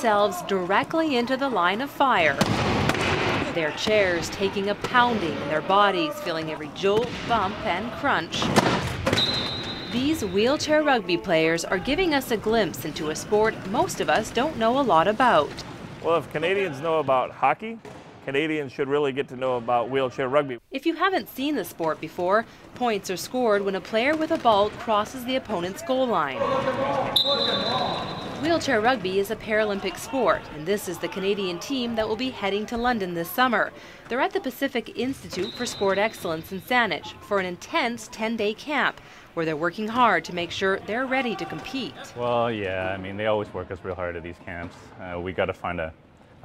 themselves directly into the line of fire. Their chairs taking a pounding and their bodies feeling every jolt, bump and crunch. These wheelchair rugby players are giving us a glimpse into a sport most of us don't know a lot about. Well, if Canadians know about hockey, Canadians should really get to know about wheelchair rugby. If you haven't seen the sport before, points are scored when a player with a ball crosses the opponent's goal line. Wheelchair rugby is a Paralympic sport, and this is the Canadian team that will be heading to London this summer. They're at the Pacific Institute for Sport Excellence in Saanich for an intense 10-day camp, where they're working hard to make sure they're ready to compete. Well, yeah, I mean, they always work us real hard at these camps. We got to find a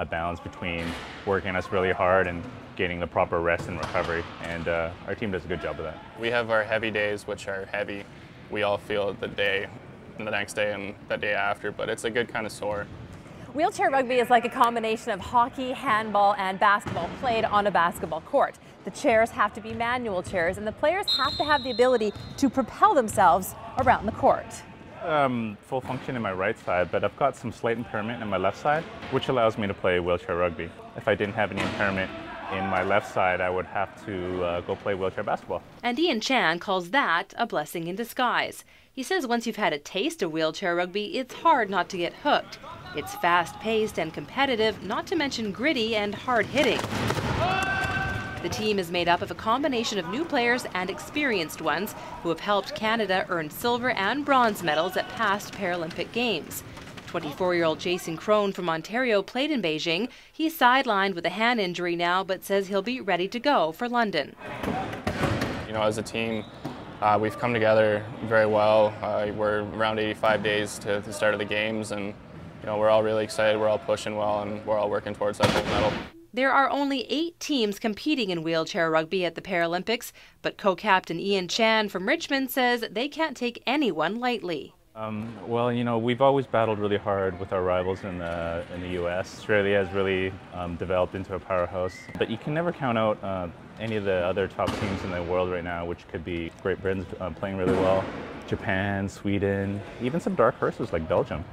balance between working us really hard and getting the proper rest and recovery, and our team does a good job of that. We have our heavy days, which are heavy. We all feel it the day, and the next day, and the day after, but it's a good kind of sore. Wheelchair rugby is like a combination of hockey, handball, and basketball played on a basketball court. The chairs have to be manual chairs, and the players have to have the ability to propel themselves around the court. Full function in my right side, but I've got some slight impairment in my left side, which allows me to play wheelchair rugby. If I didn't have any impairment in my left side, I would have to go play wheelchair basketball. And Ewanyshyn calls that a blessing in disguise. He says once you've had a taste of wheelchair rugby, it's hard not to get hooked. It's fast-paced and competitive, not to mention gritty and hard-hitting. The team is made up of a combination of new players and experienced ones who have helped Canada earn silver and bronze medals at past Paralympic Games. 24-year-old Jason Crone from Ontario played in Beijing. He's sidelined with a hand injury now, but says he'll be ready to go for London. You know, as a team, we've come together very well. We're around 85 days to the start of the games, and you know, we're all really excited. We're all pushing well, and we're all working towards that gold medal. There are only 8 teams competing in wheelchair rugby at the Paralympics, but co-captain Ewanyshyn from Richmond says they can't take anyone lightly. Well, you know, we've always battled really hard with our rivals in the U.S. Australia has really developed into a powerhouse, but you can never count out any of the other top teams in the world right now, which could be Great Britain's playing really well, Japan, Sweden, even some dark horses like Belgium.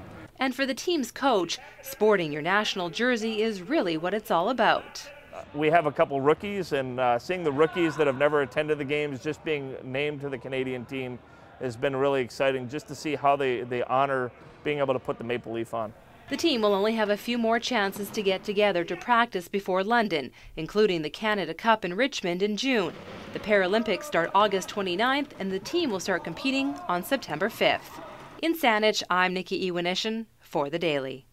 And for the team's coach, sporting your national jersey is really what it's all about. We have a couple rookies, and seeing the rookies that have never attended the games just being named to the Canadian team has been really exciting, just to see how they honor being able to put the maple leaf on. The team will only have a few more chances to get together to practice before London, including the Canada Cup in Richmond in June. The Paralympics start August 29th, and the team will start competing on September 5th. In Saanich, I'm Nikki Ewanyshyn for The Daily.